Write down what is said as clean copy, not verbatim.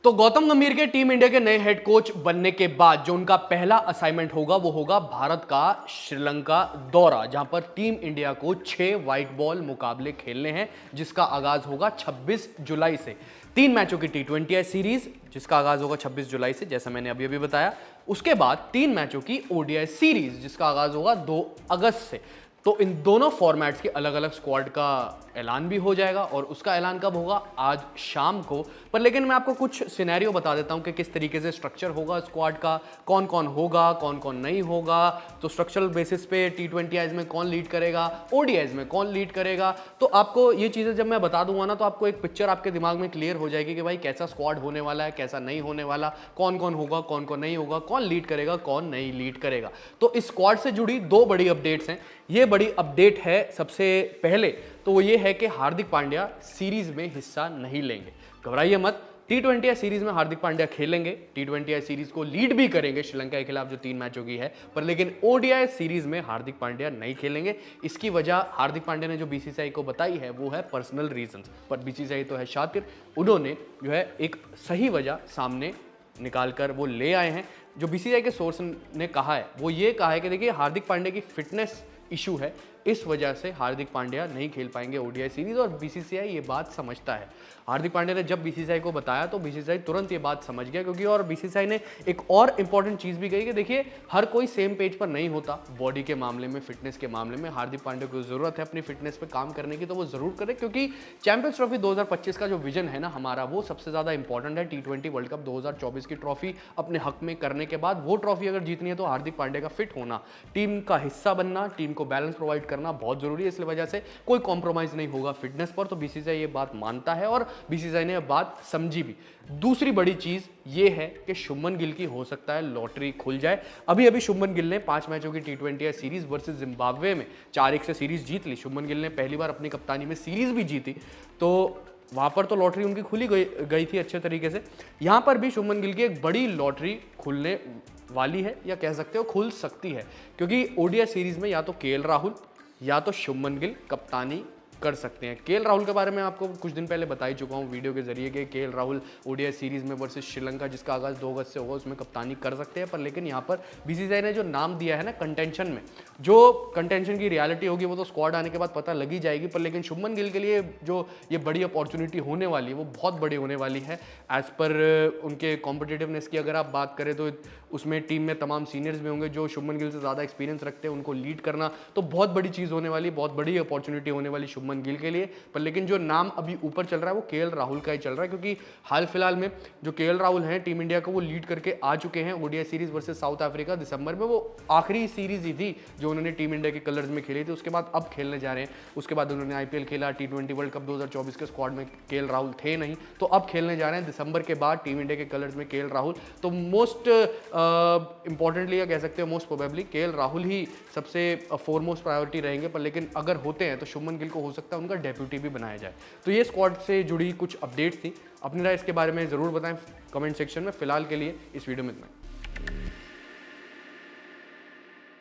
तो गौतम गंभीर के टीम इंडिया के नए हेड कोच बनने के बाद जो उनका पहला असाइनमेंट होगा वो होगा भारत का श्रीलंका दौरा, जहां पर टीम इंडिया को 6 व्हाइट बॉल मुकाबले खेलने हैं, जिसका आगाज होगा 26 जुलाई से। 3 मैचों की T20 सीरीज जिसका आगाज होगा 26 जुलाई से, जैसा मैंने अभी अभी बताया। उसके बाद 3 मैचों की ODI सीरीज जिसका आगाज होगा 2 अगस्त से। तो इन दोनों फॉर्मेट्स के अलग अलग स्क्वाड का ऐलान भी हो जाएगा, और उसका ऐलान कब होगा? आज शाम को। पर लेकिन मैं आपको कुछ सिनेरियो बता देता हूं कि किस तरीके से स्ट्रक्चर होगा स्क्वाड का, कौन कौन होगा, कौन कौन नहीं होगा। तो स्ट्रक्चरल बेसिस पे T20 में कौन लीड करेगा, ODIs में कौन लीड करेगा। तो आपको ये चीज़ें जब मैं बता दूंगा ना, तो आपको एक पिक्चर आपके दिमाग में क्लियर हो जाएगी कि भाई कैसा स्क्वाड होने वाला है, कैसा नहीं होने वाला, कौन कौन होगा, कौन कौन नहीं होगा, कौन लीड करेगा, कौन नहीं लीड करेगा। तो इस स्क्वाड से जुड़ी 2 बड़ी अपडेट्स हैं। ये बड़ी अपडेट है सबसे पहले तो वो ये है कि हार्दिक पांड्या सीरीज में हिस्सा नहीं लेंगे। घबराइए मत, T20 सीरीज में हार्दिक पांड्या खेलेंगे, T20 सीरीज को लीड भी करेंगे श्रीलंका के खिलाफ जो 3 मैचों की है, पर लेकिन ODI सीरीज में हार्दिक पांड्या नहीं खेलेंगे। इसकी वजह हार्दिक पांड्या ने जो BCCI को बताई है वो है पर्सनल रीजंस। पर BCCI तो है शातिर, उन्होंने जो है एक सही वजह सामने निकाल कर वो ले आए हैं। जो BCCI के सोर्स ने कहा है वो ये कहा है कि देखिए हार्दिक पांड्या की फिटनेस इशू है, इस वजह से हार्दिक पांड्या नहीं खेल पाएंगे ODI सीरीज, और BCCI ये बात समझता है। हार्दिक पांड्या ने जब BCCI को बताया तो BCCI तुरंत ये बात समझ गया, क्योंकि और BCCI ने एक और इंपॉर्टेंट चीज़ भी कही कि देखिए हर कोई सेम पेज पर नहीं होता बॉडी के मामले में, फिटनेस के मामले में। हार्दिक पांड्या को ज़रूरत है अपनी फिटनेस पर काम करने की, तो वो ज़रूर करे, क्योंकि चैंपियंस ट्रॉफी 2025 का जो विजन है ना हमारा, वो सबसे ज़्यादा इंपॉर्टेंट है। T20 वर्ल्ड कप 2024 की ट्रॉफी अपने हक में करने के बाद वो ट्रॉफी अगर जीतनी है तो हार्दिक पांड्या का फिट होना, टीम का हिस्सा बनना, टीम को बैलेंस प्रोवाइड करना बहुत जरूरी है। इसलिए वजह से कोई कॉम्प्रोमाइज नहीं होगा फिटनेस पर। तो BCCI ये बात मानता है और BCCI ने बात समझी भी। दूसरी बड़ी चीज ये है कि शुभमन गिल की हो सकता है लॉटरी खुल जाए। अभी अभी शुभमन गिल ने 5 मैचों की T20 सीरीज वर्सेस जिम्बाब्वे में 4-1 से सीरीज जीत ली। शुभमन गिल ने पहली बार अपनी कप्तानी में सीरीज भी जीती, तो वहां पर तो लॉटरी उनकी खुली गई थी अच्छे तरीके से। यहां पर भी शुभमन गिल की एक बड़ी लॉटरी खुलने वाली है, या कह सकते हो खुल सकती है, क्योंकि ODI सीरीज में या तो KL राहुल या तो शुभमन गिल कप्तानी कर सकते हैं। KL राहुल के बारे में आपको कुछ दिन पहले बता ही चुका हूं वीडियो के जरिए कि KL राहुल ODI सीरीज में वर्सेस श्रीलंका जिसका आगाज 2 अगस्त से होगा उसमें कप्तानी कर सकते हैं। पर लेकिन यहां पर BCCI ने जो नाम दिया है ना कंटेंशन में, जो कंटेंशन की रियलिटी होगी वो तो स्क्वाड आने के बाद पता लगी जाएगी। पर लेकिन शुभमन गिल के लिए जो ये बड़ी अपॉर्चुनिटी होने वाली है वो बहुत बड़ी होने वाली है। एज पर उनके कॉम्पिटिटिवनेस की अगर आप बात करें तो उसमें टीम में तमाम सीनियर्स भी होंगे जो शुभमन गिल से ज़्यादा एक्सपीरियंस रखते हैं, उनको लीड करना तो बहुत बड़ी चीज़ होने वाली, बहुत बड़ी अपॉर्चुनिटी होने वाली शुभमन गिल के लिए। पर लेकिन जो नाम अभी ऊपर चल रहा है वो KL राहुल का ही चल रहा है, क्योंकि हाल फिलहाल में जो KL राहुल हैं टीम इंडिया को वो लीड करके आ चुके हैं। ODI series versus South Africa दिसंबर में, वो आखिरी सीरीज ही थी जो उन्होंने टीम इंडिया के कलर्स में खेली थी। उसके बाद अब खेलने जा रहे हैं, उसके बाद उन्होंने IPL खेला, T20 वर्ल्ड कप 2024 के स्क्वाड में KL राहुल थे नहीं, तो अब खेलने जा रहे हैं दिसंबर के बाद टीम इंडिया के कलर्स में KL राहुल। तो मोस्ट इंपॉर्टेंटली या कह सकते हो मोस्ट प्रोबेबली KL राहुल ही सबसे फोरमोस्ट प्रायोरिटी रहेंगे। पर लेकिन अगर होते हैं तो शुभमन गिल को हो सकता है उनका डेप्यूटी भी बनाया जाए। तो ये स्क्वाड से जुड़ी कुछ अपडेट्स थी। अपनी राय इसके बारे में ज़रूर बताएं कमेंट सेक्शन में। फिलहाल के लिए इस वीडियो में इतना।